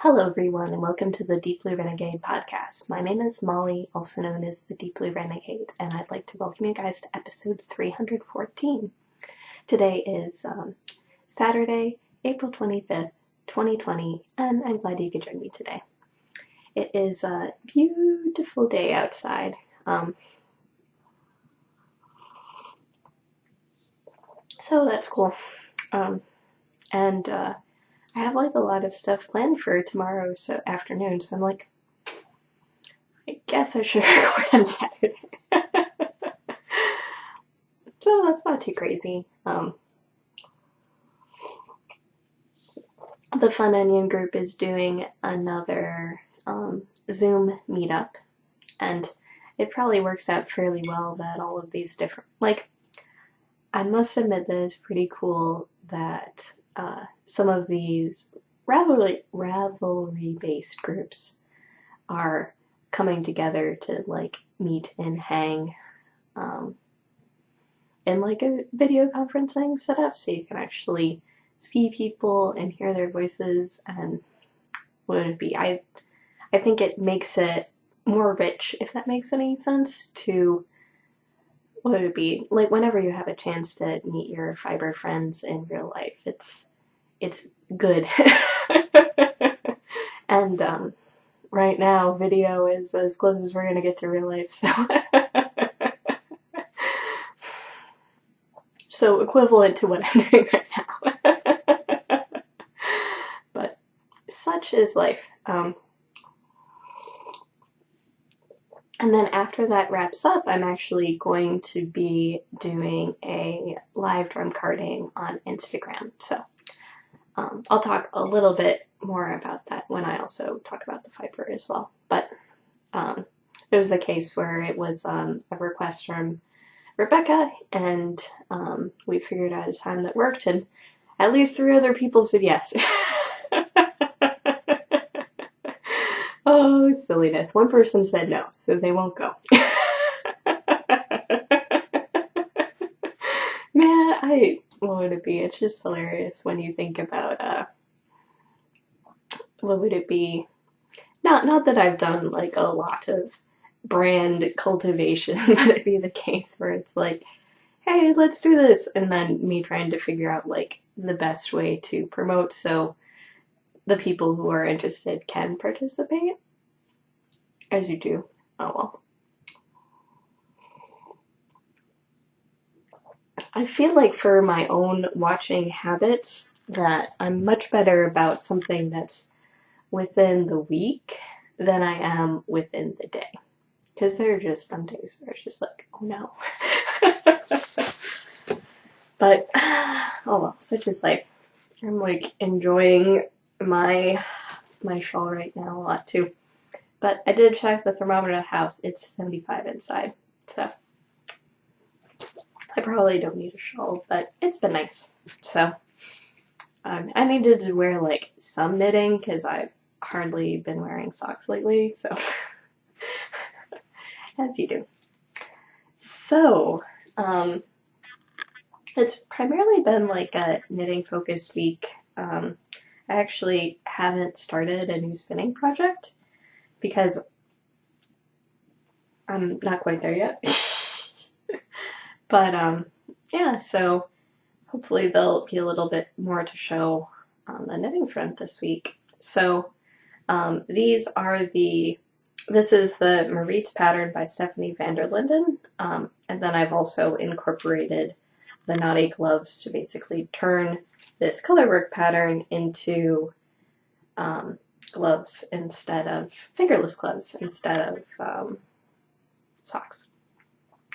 Hello everyone and welcome to the Deep Blue Renegade podcast. My name is Molly, also known as the Deep Blue Renegade, and I'd like to welcome you guys to episode 314. Today is Saturday, April 25th, 2020, and I'm glad you could join me today. It is a beautiful day outside. So that's cool. I have like a lot of stuff planned for tomorrow afternoon, so I'm like, I guess I should record on Saturday. So that's not too crazy. The Fun Onion group is doing another Zoom meetup, and it probably works out fairly well that all of these different, I must admit that it's pretty cool that some of these rivalry-based groups are coming together to meet and hang in a video conferencing setup, so you can actually see people and hear their voices. And I think it makes it more rich, if that makes any sense, to whenever you have a chance to meet your fiber friends in real life, it's good. And right now video is as close as we're gonna get to real life, so equivalent to what I'm doing right now. But such is life. And then after that wraps up, I'm actually going to be doing a live drum carding on Instagram. So I'll talk a little bit more about that when I also talk about the fiber as well. But it was the case where it was a request from Rebecca, and we figured out a time that worked, and at least 3 other people said yes. Oh, silliness. One person said no, so they won't go. Man, what would it be? It's just hilarious when you think about, what would it be? Not that I've done, a lot of brand cultivation, but it'd be the case where it's like, hey, let's do this, and then me trying to figure out, the best way to promote so the people who are interested can participate. As you do. Oh well. I feel like for my own watching habits that I'm much better about something that's within the week than I am within the day. Because there are just some days where it's just like, oh no. But, oh well, such is life. I'm enjoying my shawl right now a lot too. But I did check the thermometer of the house. It's 75 inside, so I probably don't need a shawl, but it's been nice. So I needed to wear some knitting because I've hardly been wearing socks lately, so as you do. So it's primarily been a knitting focused week. I actually haven't started a new spinning project because I'm not quite there yet. But yeah, so hopefully there'll be a little bit more to show on the knitting front this week. So this is the Maritz pattern by Stephanie van der Linden, and then I've also incorporated the knotty gloves to basically turn this colorwork pattern into gloves instead of fingerless gloves instead of socks.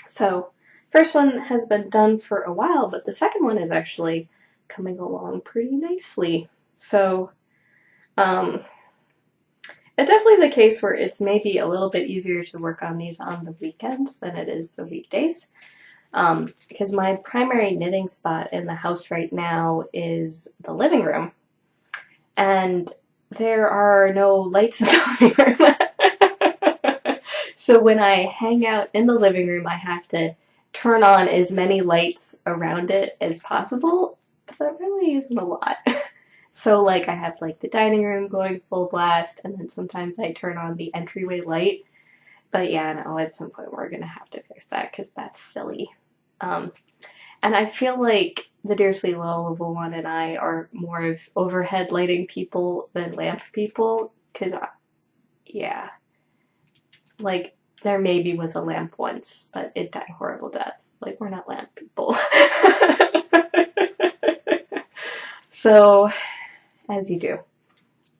So first one has been done for a while, but the second one is actually coming along pretty nicely. So it's definitely the case where it's maybe a little bit easier to work on these on the weekends than it is the weekdays. Because my primary knitting spot in the house right now is the living room, and there are no lights in the living room. So when I hang out in the living room, I have to turn on as many lights around it as possible, but that really isn't a lot. So like I have like the dining room going full blast, and then sometimes I turn on the entryway light. But yeah, no, at some point we're gonna have to fix that because that's silly. Um, and I feel like the Deersley Lullaby one and I are more of overhead lighting people than lamp people. Cause yeah, like there maybe was a lamp once, but it died a horrible death. Like we're not lamp people. So as you do.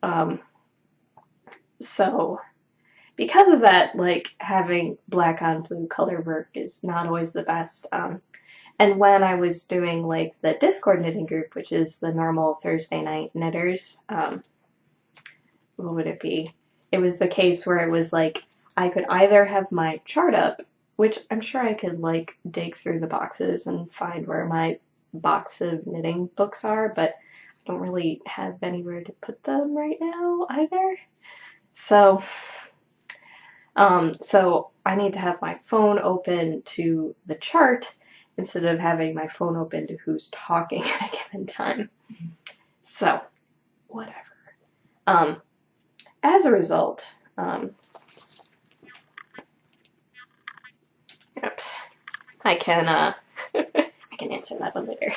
Um, so because of that, like having black on blue color work is not always the best. And when I was doing like the Discord knitting group, which is the normal Thursday night knitters, what would it be? It was the case where it was like I could either have my chart up, which I'm sure I could like dig through the boxes and find where my box of knitting books are, but I don't really have anywhere to put them right now either. So, so I need to have my phone open to the chart instead of having my phone open to who's talking at a given time. So, whatever. As a result, yep, I can I can answer that one later.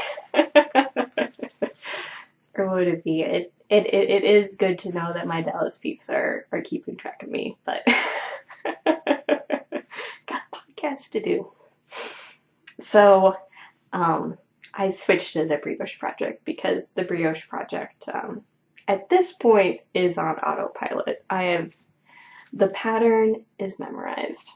Or what would it be? It is good to know that my Dallas peeps are keeping track of me, but got podcasts to do. So I switched to the Brioche Project because the Brioche Project at this point is on autopilot. The pattern is memorized.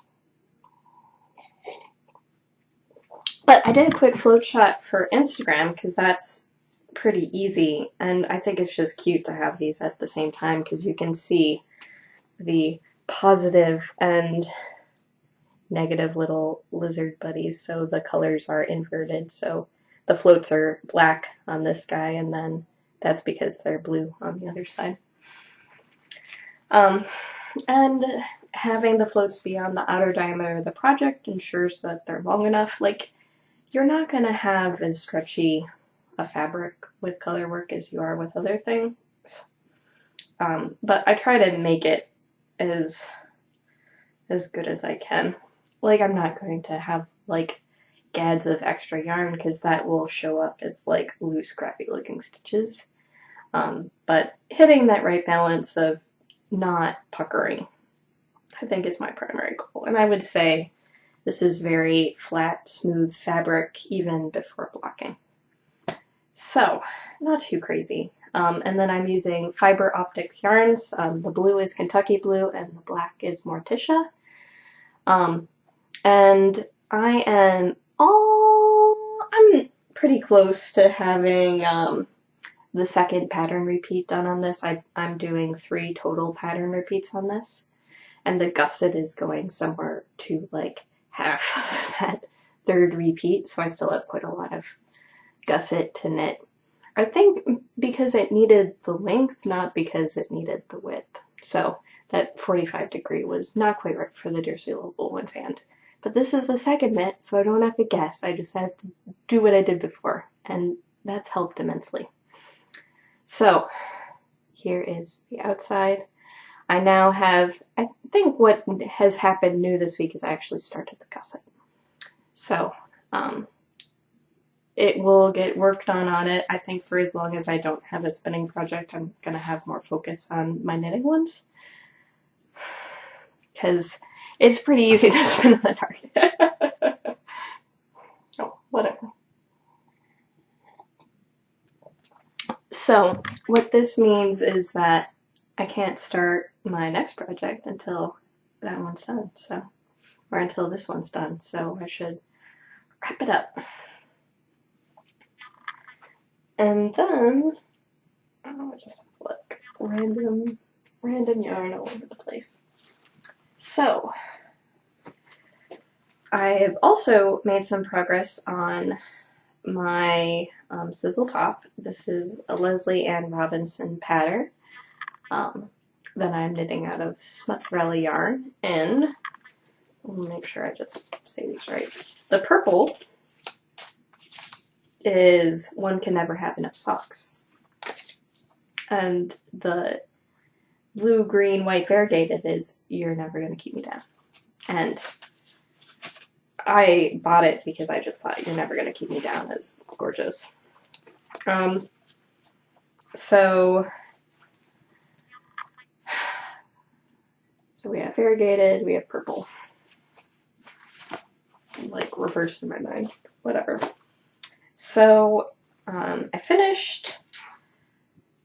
But I did a quick float shot for Instagram because that's pretty easy, and I think it's just cute to have these at the same time because you can see the positive and negative little lizard buddies, so the colors are inverted. So the floats are black on this guy, and then that's because they're blue on the other side. And having the floats be on the outer diameter of the project ensures that they're long enough. Like, you're not going to have as stretchy a fabric with color work as you are with other things. But I try to make it as good as I can. Like, I'm not going to have like gads of extra yarn because that will show up as like loose, scrappy looking stitches. But hitting that right balance of not puckering, I think, is my primary goal. And I would say this is very flat, smooth fabric even before blocking. So, not too crazy. And then I'm using fiber optic yarns. The blue is Kentucky blue and the black is Morticia. And I'm pretty close to having the second pattern repeat done on this. I'm doing 3 total pattern repeats on this. And the gusset is going somewhere to like half that third repeat, so I still have quite a lot of gusset to knit. I think because it needed the length, not because it needed the width. So that 45 degree was not quite right for the Deersley Lullaby one's hand. But this is the second knit, so I don't have to guess. I just have to do what I did before, and that's helped immensely. So here is the outside. I now have, I think what has happened new this week is I actually started the gusset. So it will get worked on it. I think for as long as I don't have a spinning project, I'm going to have more focus on my knitting ones. Because it's pretty easy to spin in the dark. Oh, whatever. So what this means is that I can't start my next project until that one's done, so, or until this one's done, so I should wrap it up. And then, I'll just look, random yarn all over the place. So, I have also made some progress on my Sizzle Pop. This is a Leslie Ann Robinson pattern that I'm knitting out of mozzarella yarn. And let me make sure I just say these right. The purple is One Can Never Have Enough Socks. And the blue, green, white variegated is You're Never Gonna Keep Me Down. And I bought it because I just thought You're Never Gonna Keep Me Down is gorgeous. So we have variegated, we have purple. Like reversed in my mind, whatever. So I finished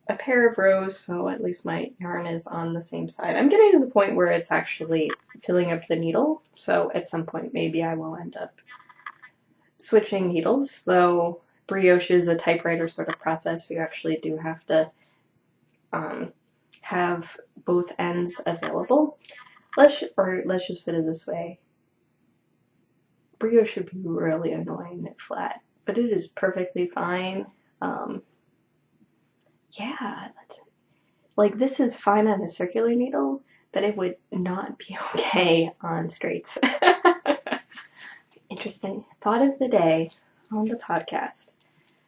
a pair of rows, so at least my yarn is on the same side. I'm getting to the point where it's actually filling up the needle, so at some point maybe I will end up switching needles, though brioche is a typewriter sort of process, so you actually do have to have both ends available. Let's just put it this way. Brioche should be really annoying knit flat, but it is perfectly fine. Yeah, like this is fine on a circular needle, but it would not be okay on straights. Interesting thought of the day on the podcast.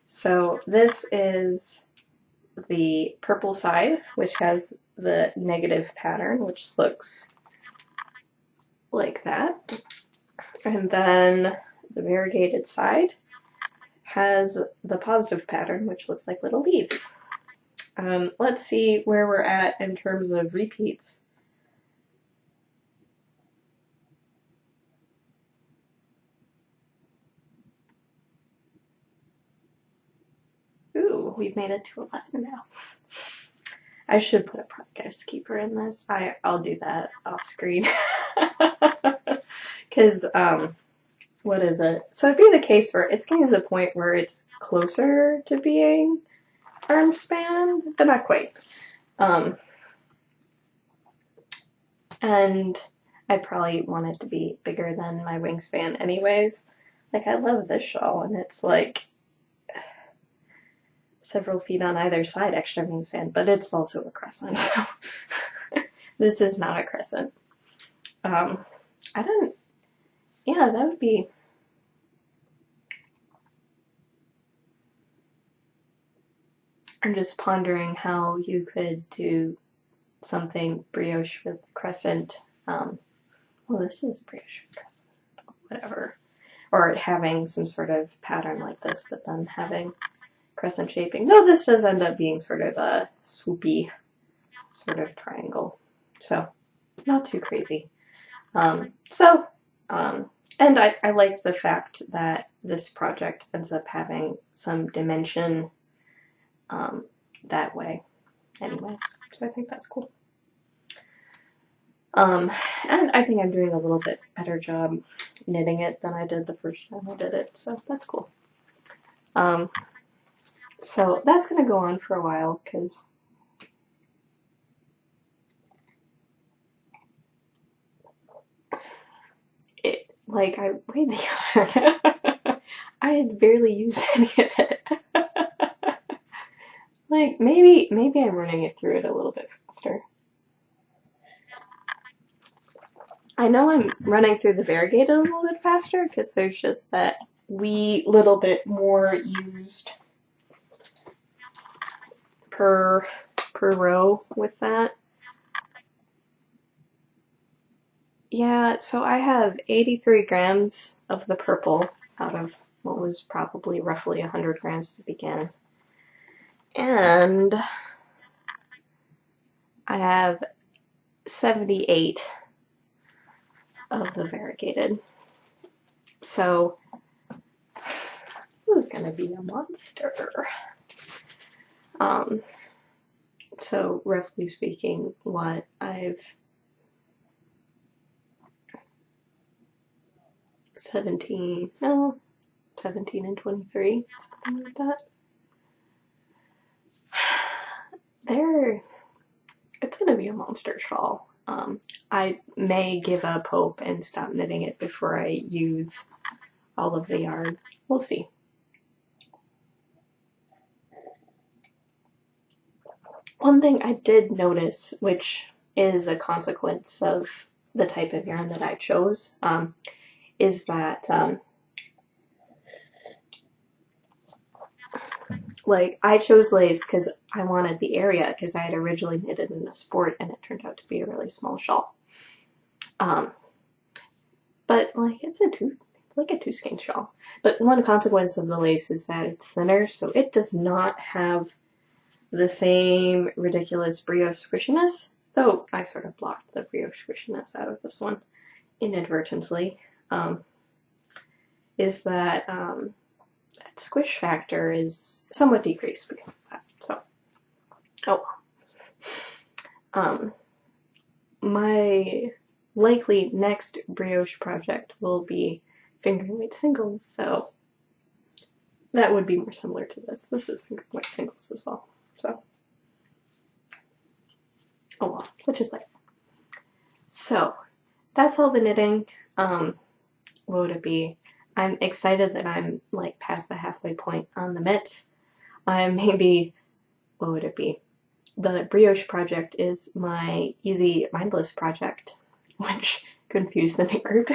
So this is the purple side, which has the negative pattern, which looks like that. And then the variegated side has the positive pattern, which looks like little leaves. Let's see where we're at in terms of repeats. Ooh, we've made it to 11 now. I should put a podcast keeper in this. I'll do that off screen. Because, what is it? So it'd be the case where it's getting to the point where it's closer to being arm span, but not quite. And I probably want it to be bigger than my wingspan anyways. Like, I love this shawl, and it's like several feet on either side extra wingspan, but it's also a crescent, so this is not a crescent. Yeah, that would be... I'm just pondering how you could do something brioche with crescent. Well, this is brioche with crescent, whatever. Or having some sort of pattern like this, but then having crescent shaping. No, this does end up being sort of a swoopy sort of triangle. So, not too crazy. And I like the fact that this project ends up having some dimension that way anyways. So I think that's cool. And I think I'm doing a little bit better job knitting it than I did the first time I did it, so that's cool. So that's going to go on for a while because like I weighed the yarn. I had barely used any of it. Like maybe I'm running it through it a little bit faster. I know I'm running through the variegated a little bit faster because there's just that wee little bit more used per row with that. Yeah, so I have 83 grams of the purple out of what was probably roughly 100 grams to begin. And I have 78 of the variegated. So this is going to be a monster. So roughly speaking, what I've 17 and 23, something like that. It's gonna be a monster shawl. I may give up hope and stop knitting it before I use all of the yarn. We'll see. One thing I did notice, which is a consequence of the type of yarn that I chose, is that like, I chose lace because I wanted the area, because I had originally knitted in a sport and it turned out to be a really small shawl. But like, it's like a 2 skein shawl. But one consequence of the lace is that it's thinner, so it does not have the same ridiculous brioche squishiness, though I sort of blocked the brioche squishiness out of this one inadvertently. Is that that squish factor is somewhat decreased because of that. So, oh well. My likely next brioche project will be finger weight singles, so that would be more similar to this. This is finger weight singles as well. So, oh well, which is life. So, that's all the knitting. What would it be? I'm excited that I'm like past the halfway point on the mitts. I'm maybe, what would it be? The brioche project is my easy mindless project, which confused the knit group.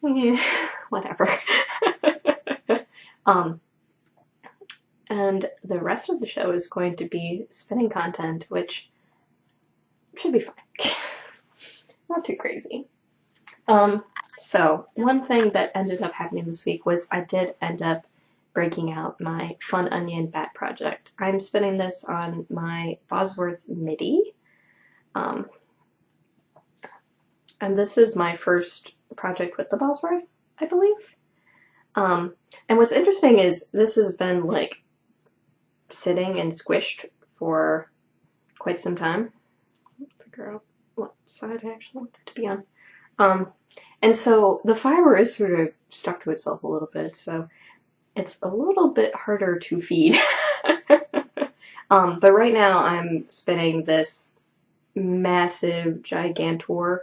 Yeah, whatever. And the rest of the show is going to be spinning content, which should be fine. Not too crazy. So one thing that ended up happening this week was I did end up breaking out my Fun Onion bat project. I'm spinning this on my Bosworth MIDI. And this is my first project with the Bosworth, I believe. And what's interesting is this has been like sitting and squished for quite some time. Figure out what side I actually want it to be on. And so the fiber is sort of stuck to itself a little bit, so it's a little bit harder to feed. But right now I'm spinning this massive gigantor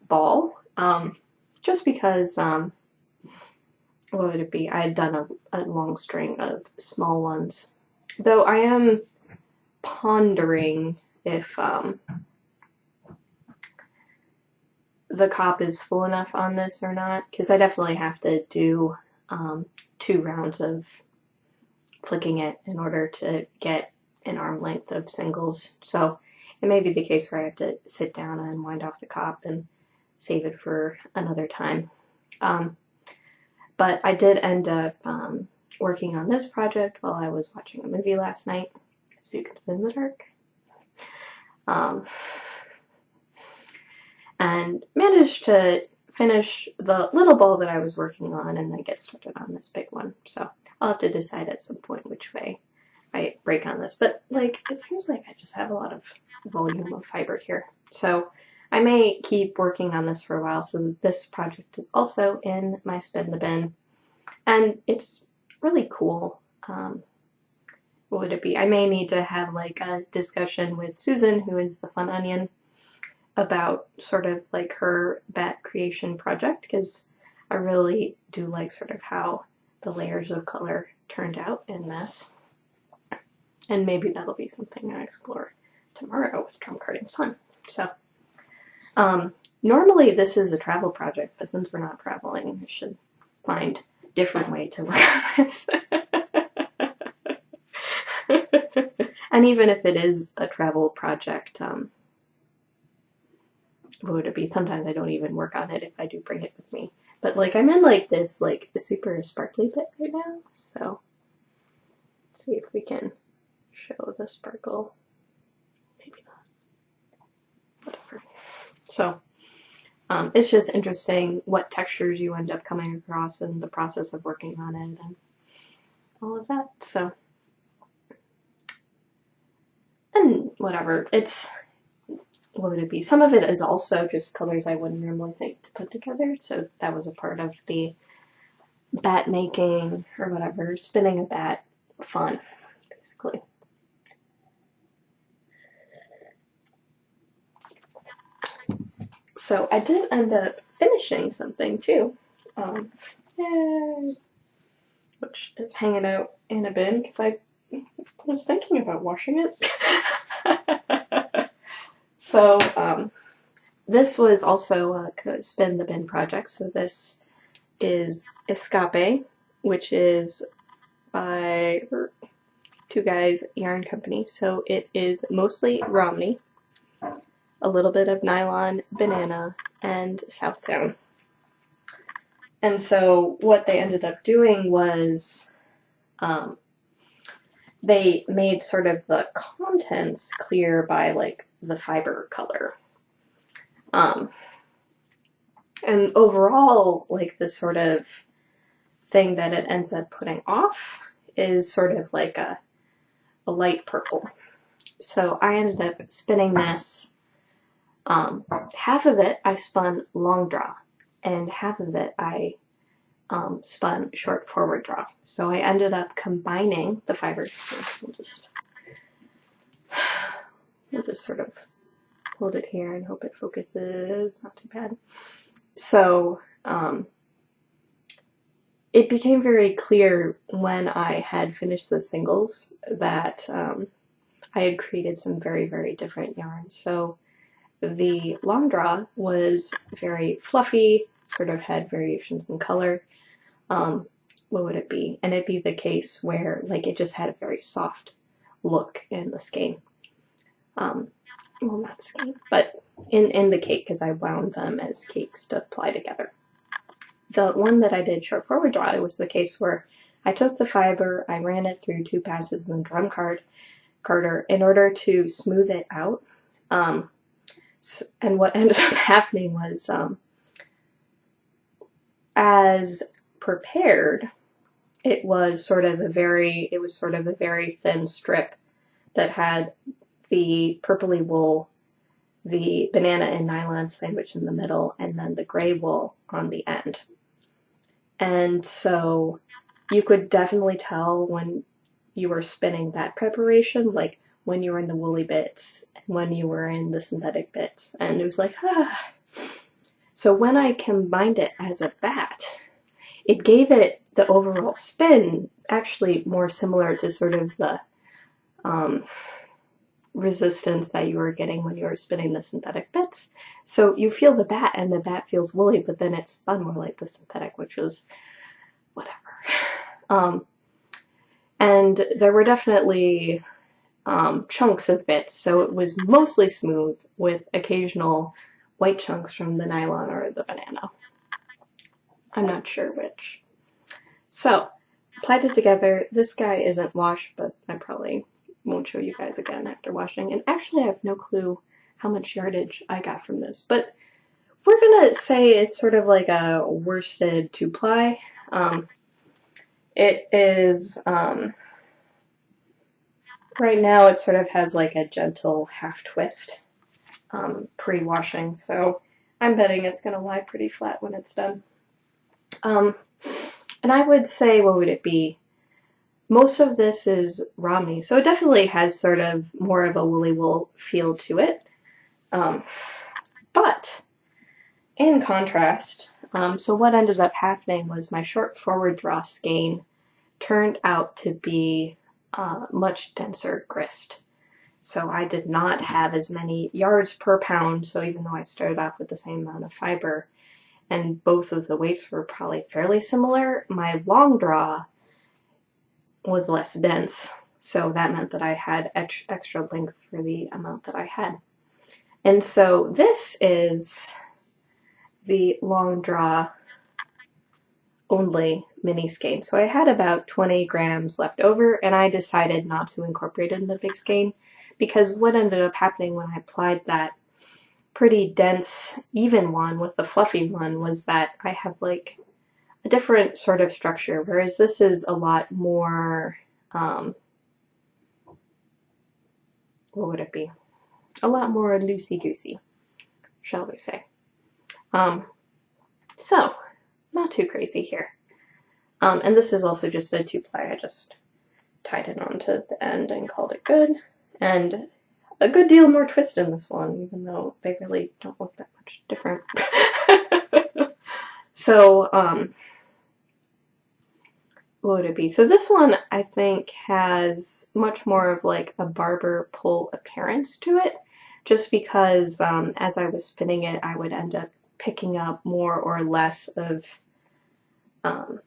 ball, just because, what would it be? I had done a long string of small ones. Though I am pondering if the cop is full enough on this or not, because I definitely have to do 2 rounds of flicking it in order to get an arm length of singles. So it may be the case where I have to sit down and wind off the cop and save it for another time. But I did end up working on this project while I was watching a movie last night, so you could have in the dark. And managed to finish the little ball that I was working on and then get started on this big one. So I'll have to decide at some point which way I break on this. But like, it seems like I just have a lot of volume of fiber here. So I may keep working on this for a while. So this project is also in my spin the bin. And it's really cool. What would it be? I may need to have like a discussion with Susan, who is the Fun Onion, about sort of like her bat creation project, because I really do like sort of how the layers of color turned out in this. And maybe that'll be something I explore tomorrow with Trump Carding Fun. So, normally this is a travel project, but since we're not traveling, I should find a different way to work on this. And even if it is a travel project, what would it be? Sometimes I don't even work on it if I do bring it with me. But like, I'm in like this like super sparkly bit right now, so let's see if we can show the sparkle. Maybe not. Whatever. So it's just interesting what textures you end up coming across in the process of working on it and all of that. So, and whatever, it's, what would it be? Some of it is also just colors I wouldn't normally think to put together, so that was a part of the bat making or whatever, spinning a bat fun, basically. So I did end up finishing something too, which is hanging out in a bin because I was thinking about washing it. So this was also a spin the bin project. So this is Escape, which is by Two Guys Yarn Company. So it is mostly Romney, a little bit of nylon, banana, and Southdown. And so what they ended up doing was they made sort of the contents clear by like the fiber color. And overall, like the sort of thing that it ends up putting off is sort of like a light purple. So I ended up spinning this. Half of it I spun long draw, and half of it I spun short forward draw. So I ended up combining the fibers. We'll just sort of hold it here and hope it focuses. Not too bad. So it became very clear when I had finished the singles that I had created some very, very different yarns. So the long draw was very fluffy, sort of had variations in color. What would it be? And it'd be the case where like it just had a very soft look in the skein. Well, not skein, but in the cake, because I wound them as cakes to apply together. The one that I did short forward draw, it was the case where I took the fiber, I ran it through 2 passes in the drum carder in order to smooth it out. And what ended up happening was, as prepared, it was sort of a very thin strip that had the purpley wool, the banana and nylon sandwich in the middle, and then the gray wool on the end. And so you could definitely tell when you were spinning that preparation, like when you were in the woolly bits and when you were in the synthetic bits. And it was like, ah. So when I combined it as a bat, it gave it the overall spin actually more similar to sort of the resistance that you were getting when you were spinning the synthetic bits. So you feel the bat and the bat feels woolly, but then it's spun more like the synthetic, which was whatever. And there were definitely chunks of bits, so it was mostly smooth with occasional white chunks from the nylon or the banana. I'm not sure which. So, applied it together. This guy isn't washed, but I probably won't show you guys again after washing. And actually I have no clue how much yardage I got from this, but we're gonna say it's sort of like a worsted 2-ply. It is, right now it sort of has like a gentle half twist pre-washing, so I'm betting it's gonna lie pretty flat when it's done. And I would say, what would it be? Most of this is Romney, so it definitely has sort of more of a woolly wool feel to it. But in contrast, so what ended up happening was my short forward draw skein turned out to be much denser grist. So I did not have as many yards per pound, so even though I started off with the same amount of fiber, and both of the weights were probably fairly similar, my long draw was less dense, so that meant that I had extra length for the amount that I had. And so this is the long draw only mini skein. So I had about 20 grams left over, and I decided not to incorporate it in the big skein, because what ended up happening when I applied that pretty dense even one with the fluffy one was that I have like a different sort of structure, whereas this is a lot more, what would it be? A lot more loosey-goosey, shall we say. So, not too crazy here. And this is also just a 2-ply. I just tied it onto the end and called it good. And a good deal more twist in this one, even though they really don't look that much different. So, what would it be? So this one, I think, has much more of like a barber pole appearance to it, just because as I was spinning it, I would end up picking up more or less of the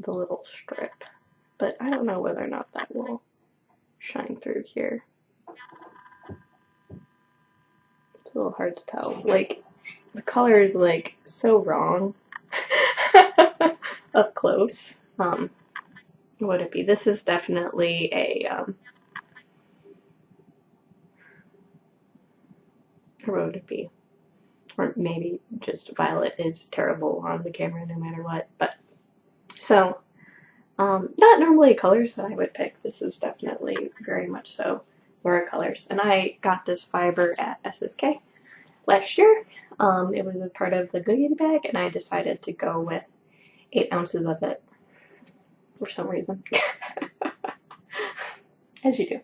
little strip. but I don't know whether or not that will shine through here. It's a little hard to tell. Like, the color is like so wrong up close. What would it be? This is definitely a what would it be? Or maybe just violet is terrible on the camera no matter what. But so not normally colors that I would pick. This is definitely very much so Laura colors. And I got this fiber at SSK last year. It was a part of the goodie bag, and I decided to go with 8 ounces of it for some reason. As you do.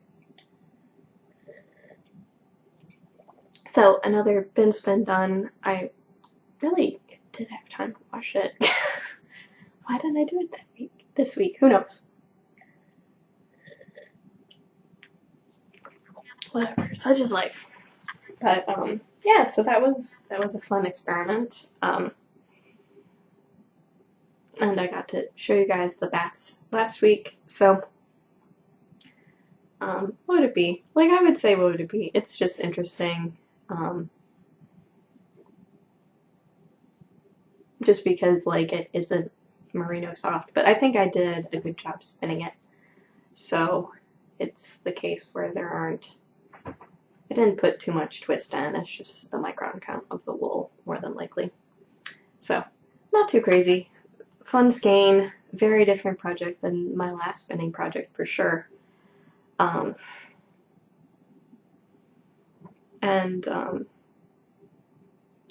So another bin's been done. I really did have time to wash it. Why didn't I do it this week? Who knows? Whatever, such is life. But yeah, so that was a fun experiment. And I got to show you guys the bats last week. So what would it be? Like, I would say, what would it be? It's just interesting. Just because, like, it's a merino soft, but I think I did a good job spinning it. So it's the case where there aren't, I didn't put too much twist in, it's just the micron count of the wool, more than likely. So, not too crazy. Fun skein, very different project than my last spinning project for sure.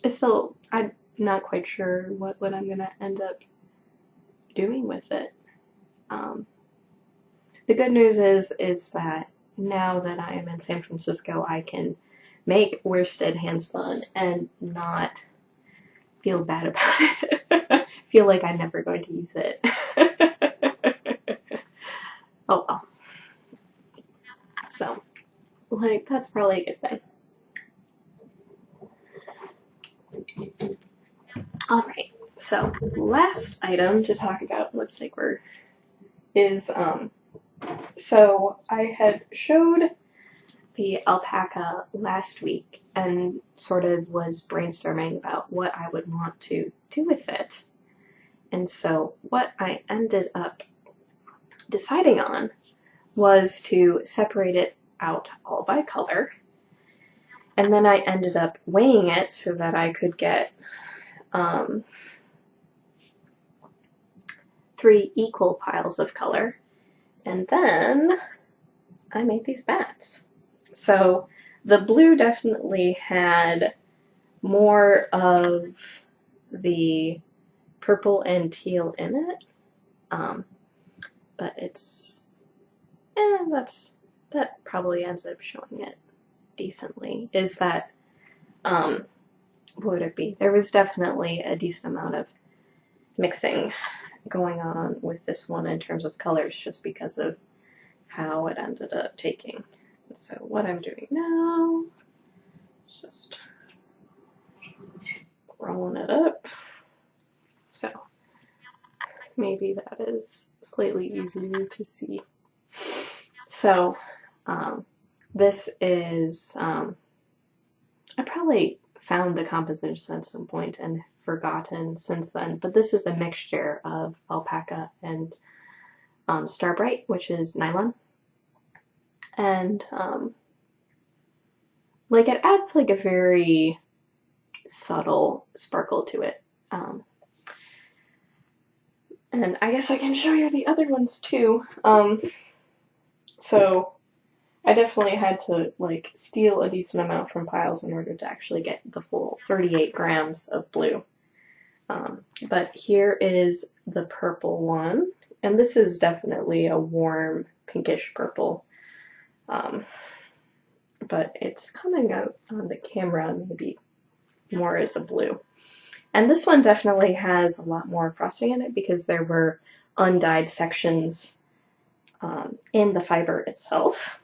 It's still, I'm not quite sure what I'm gonna end up doing with it. The good news is that now that I am in San Francisco, I can make worsted hand spun and not feel bad about it. Feel like I'm never going to use it. Oh well. So, like, that's probably a good thing. Alright, so last item to talk about, looks like is so I had showed the alpaca last week and sort of was brainstorming about what I would want to do with it. And so what I ended up deciding on was to separate it out all by color. And then I ended up weighing it so that I could get 3 equal piles of color. And then I made these bats. So the blue definitely had more of the purple and teal in it, but it's, that probably ends up showing it decently. Is that, what would it be? There was definitely a decent amount of mixing going on with this one in terms of colors, just because of how it ended up taking. So what I'm doing now is just rolling it up. So maybe that is slightly easier to see. So this is, I probably found the composition at some point and forgotten since then, but this is a mixture of alpaca and Starbright, which is nylon. And like, it adds like a very subtle sparkle to it. And I guess I can show you the other ones too. So I definitely had to like steal a decent amount from piles in order to actually get the full 38 grams of blue. But here is the purple one, and this is definitely a warm pinkish purple. But it's coming out on the camera maybe more as a blue. And this one definitely has a lot more frosting in it because there were undyed sections in the fiber itself.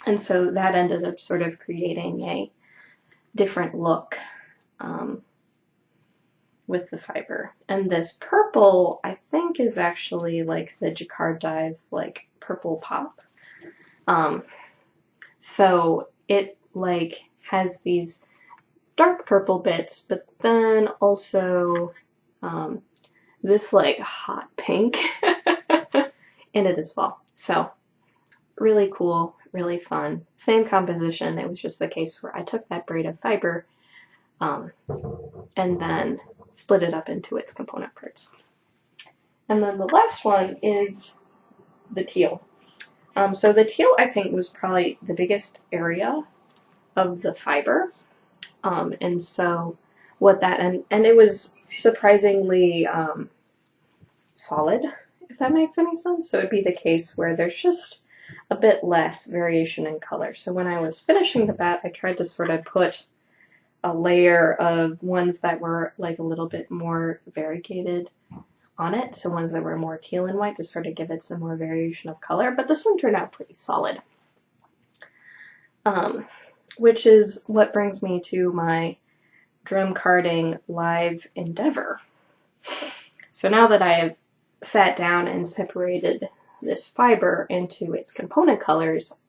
And so that ended up sort of creating a different look with the fiber. And this purple, I think, is actually like the jacquard dye's like purple pop. So it like has these dark purple bits, but then also this like hot pink in it as well. So really cool, really fun. Same composition. It was just the case where I took that braid of fiber and then split it up into its component parts. And then the last one is the teal. So the teal, I think, was probably the biggest area of the fiber. And so what that, and it was surprisingly solid, if that makes any sense. So it'd be the case where there's just a bit less variation in color. So when I was finishing the bat, I tried to sort of put a layer of ones that were like a little bit more variegated on it. So ones that were more teal and white to sort of give it some more variation of color. But this one turned out pretty solid. Which is what brings me to my drum carding live endeavor. So now that I have sat down and separated this fiber into its component colors,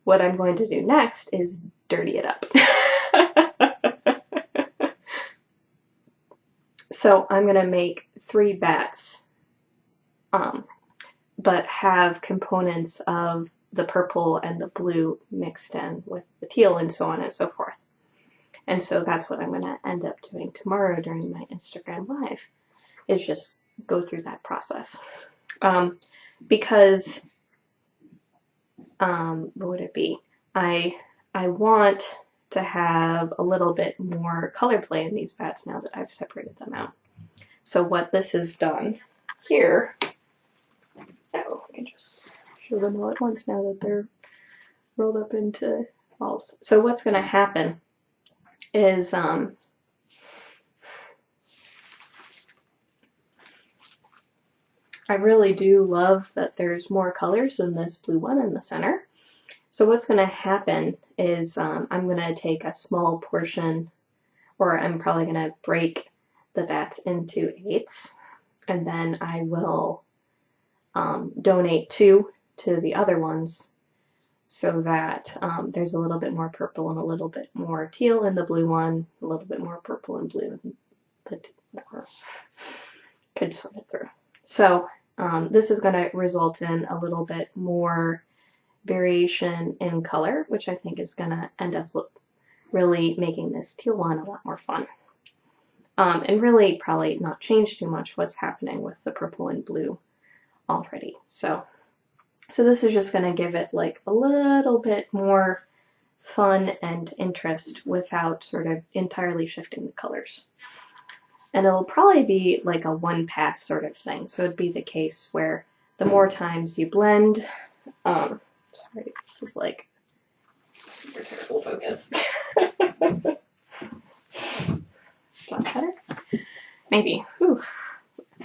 what I'm going to do next is dirty it up. So I'm going to make 3 bats, but have components of the purple and the blue mixed in with the teal and so on and so forth. And so that's what I'm going to end up doing tomorrow during my Instagram Live, is just go through that process. Because, what would it be? I want to have a little bit more color play in these bats now that I've separated them out. So what this has done here, oh, I can just show them all at once now that they're rolled up into balls. So what's going to happen is I really do love that there's more colors in this blue one in the center. So what's going to happen is I'm going to take a small portion, or I'm probably going to break the bats into 8s, and then I will donate 2 to the other ones so that there's a little bit more purple and a little bit more teal in the blue one, a little bit more purple and blue in the whatever. Could sort it through. So this is going to result in a little bit more variation in color, which I think is going to end up really making this teal one a lot more fun. And really probably not change too much what's happening with the purple and blue already. So this is just going to give it like a little bit more fun and interest without sort of entirely shifting the colors. And it'll probably be like a one pass sort of thing. So it'd be the case where the more times you blend, sorry, this is like super terrible focus. Got better? Maybe. Whew.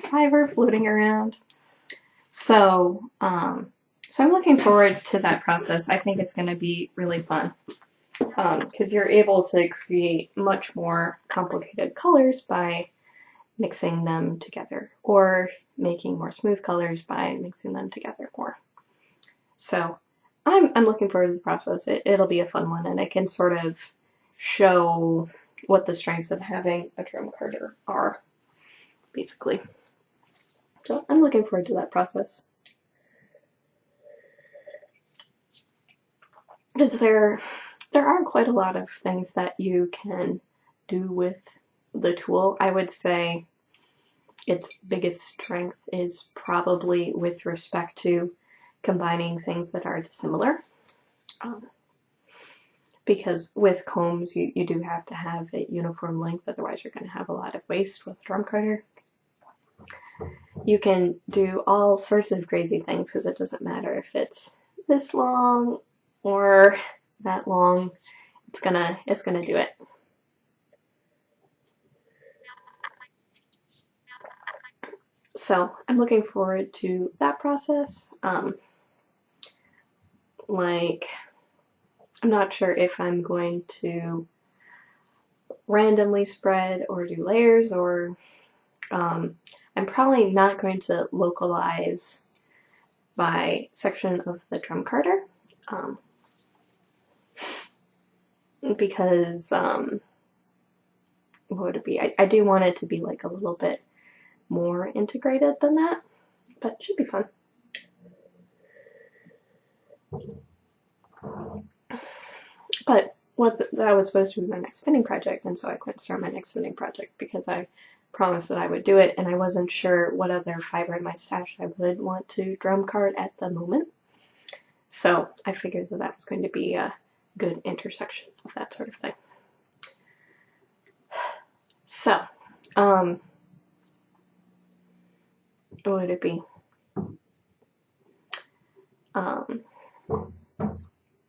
Fiber floating around. So, so I'm looking forward to that process. I think it's going to be really fun because you're able to create much more complicated colors by mixing them together, or making more smooth colors by mixing them together more. So I'm looking forward to the process. It'll be a fun one, and it can sort of show what the strengths of having a drum carder are, basically. So I'm looking forward to that process. Because there are quite a lot of things that you can do with the tool. I would say its biggest strength is probably with respect to combining things that are dissimilar. Because with combs, you do have to have a uniform length, otherwise you're going to have a lot of waste with a drum carder. You can do all sorts of crazy things because it doesn't matter if it's this long or that long, it's gonna do it. So I'm looking forward to that process. Like, I'm not sure if I'm going to randomly spread or do layers, or I'm probably not going to localize by section of the drum carder, because what would it be? I do want it to be like a little bit more integrated than that, but it should be fun. But that was supposed to be my next spinning project, and so I couldn't start my next spinning project because I promised that I would do it, and I wasn't sure what other fiber in my stash I would want to drum card at the moment. So I figured that that was going to be a good intersection of that sort of thing. So, what would it be?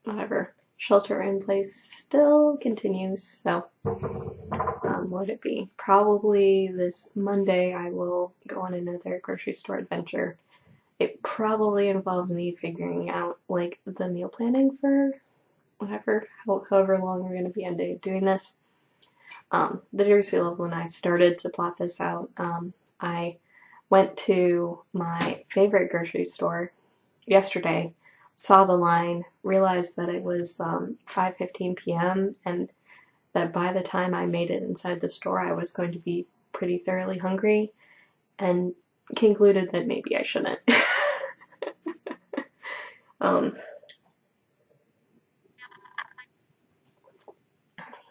Whatever. Shelter in place still continues, so what would it be? Probably this Monday I will go on another grocery store adventure. It probably involves me figuring out like the meal planning for however long we're going to be doing this. The Jersey Level and I started to plot this out. I went to my favorite grocery store yesterday, saw the line, realized that it was 5:15 p.m. and that by the time I made it inside the store I was going to be pretty thoroughly hungry, and concluded that maybe I shouldn't.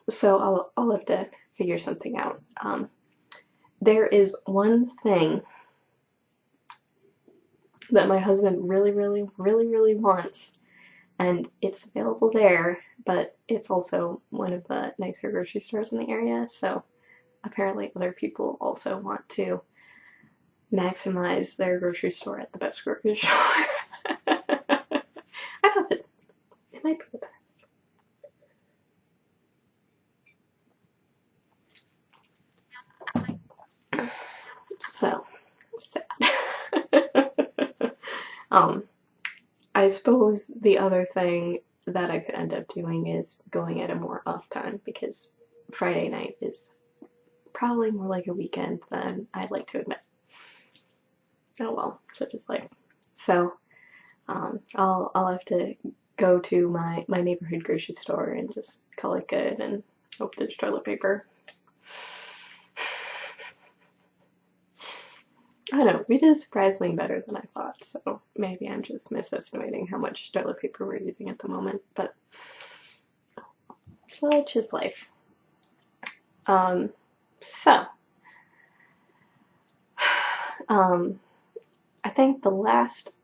So I'll have to figure something out. There is one thing that my husband really wants, and it's available there, but it's also one of the nicer grocery stores in the area, so apparently other people also want to maximize their grocery store at the best grocery store. I don't know if it might be the best. So sad. I suppose the other thing that I could end up doing is going at a more off time, because Friday night is probably more like a weekend than I'd like to admit. Oh well, such is life. So I'll have to go to my neighborhood grocery store and just call it good and hope there's toilet paper. I don't know, we did surprisingly better than I thought, so maybe I'm just misestimating how much toilet paper we're using at the moment, but such is life. So, I think the last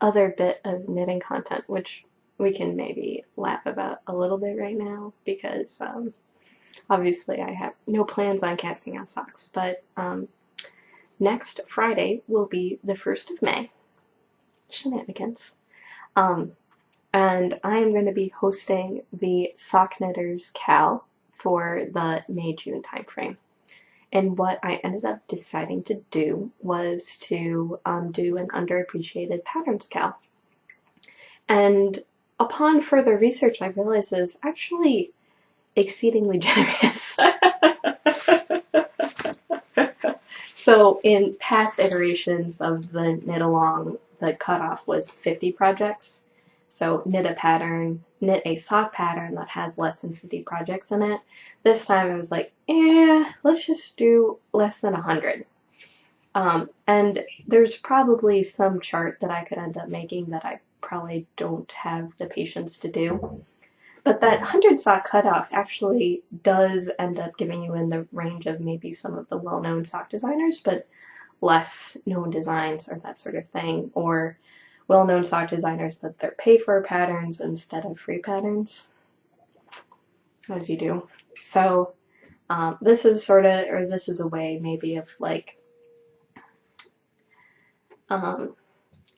other bit of knitting content, which we can maybe laugh about a little bit right now, because obviously I have no plans on casting out socks, but next Friday will be the 1st of May. Shenanigans. And I am going to be hosting the Sock Knitters Cal for the May-June timeframe. And what I ended up deciding to do was to do an underappreciated patterns cal. And upon further research, I realized it was actually exceedingly generous. So in past iterations of the knit along, the cutoff was 50 projects. So knit a sock pattern that has less than 50 projects in it. This time I was like, let's just do less than 100. And there's probably some chart that I could end up making that I probably don't have the patience to do. But that 100 sock cutoff actually does end up giving you in the range of maybe some of the well-known sock designers, but less known designs or that sort of thing, or well-known sock designers but they're pay-for patterns instead of free patterns, as you do. So this is a way maybe of like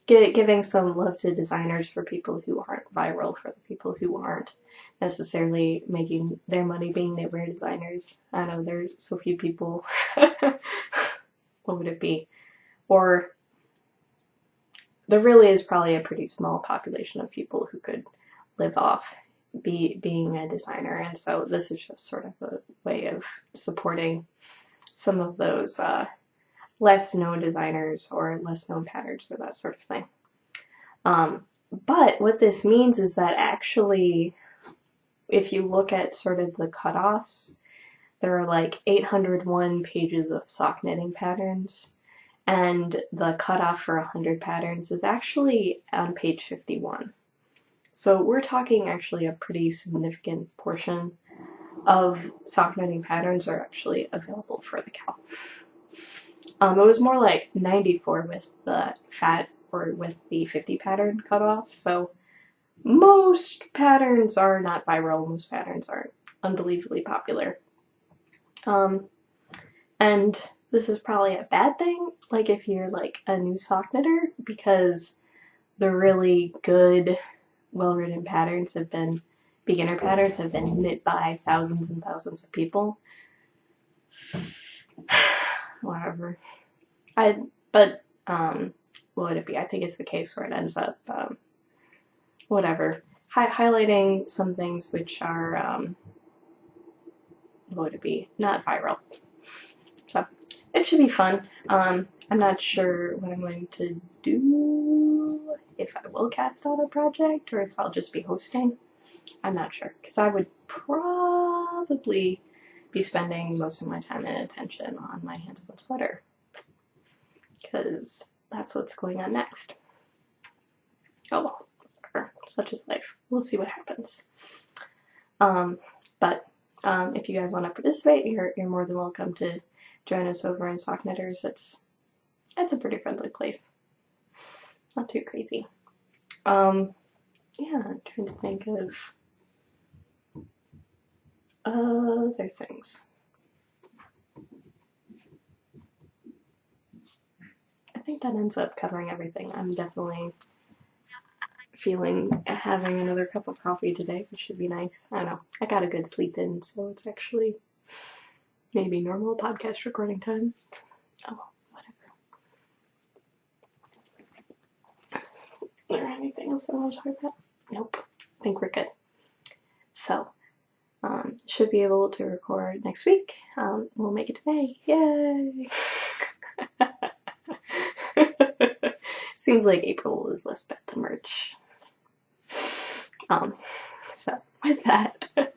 giving some love to designers for people who aren't viral, for the people who aren't necessarily making their money being knitwear designers. I know there's so few people. What would it be? Or there really is probably a pretty small population of people who could live off being a designer, and so this is just sort of a way of supporting some of those less known designers or less known patterns or that sort of thing. But what this means is that actually, if you look at sort of the cutoffs, there are like 801 pages of sock knitting patterns, and the cutoff for 100 patterns is actually on page 51. So we're talking actually a pretty significant portion of sock knitting patterns are actually available for the Cal. It was more like 94 with the fat or with the 50 pattern cutoff, so most patterns are not viral, most patterns aren't unbelievably popular. And this is probably a bad thing, like if you're like a new sock knitter, because the really good, well-written patterns have been, beginner patterns have been knit by thousands and thousands of people. Whatever. What would it be? I think it's the case where it ends up, whatever, highlighting some things which are, what would it be? Not viral. So it should be fun. I'm not sure what I'm going to do, if I will cast out a project or if I'll just be hosting. I'm not sure, because I would probably be spending most of my time and attention on my hands-on sweater, because that's what's going on next. Oh well, whatever. Such is life. We'll see what happens. But if you guys want to participate, you're more than welcome to join us over in Sock Knitters. It's a pretty friendly place. Not too crazy. Yeah, I'm trying to think of other things. I think that ends up covering everything. I'm definitely feeling having another cup of coffee today, which should be nice. I don't know. I got a good sleep in, so it's actually maybe normal podcast recording time. Oh, whatever. Is there anything else I want to talk about? Nope. I think we're good. So, should be able to record next week. We'll make it today. Yay! Seems like April is less bad than March. So with that, I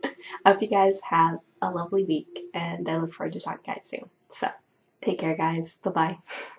hope you guys have a lovely week, and I look forward to talking to you guys soon. So, take care, guys. Bye-bye.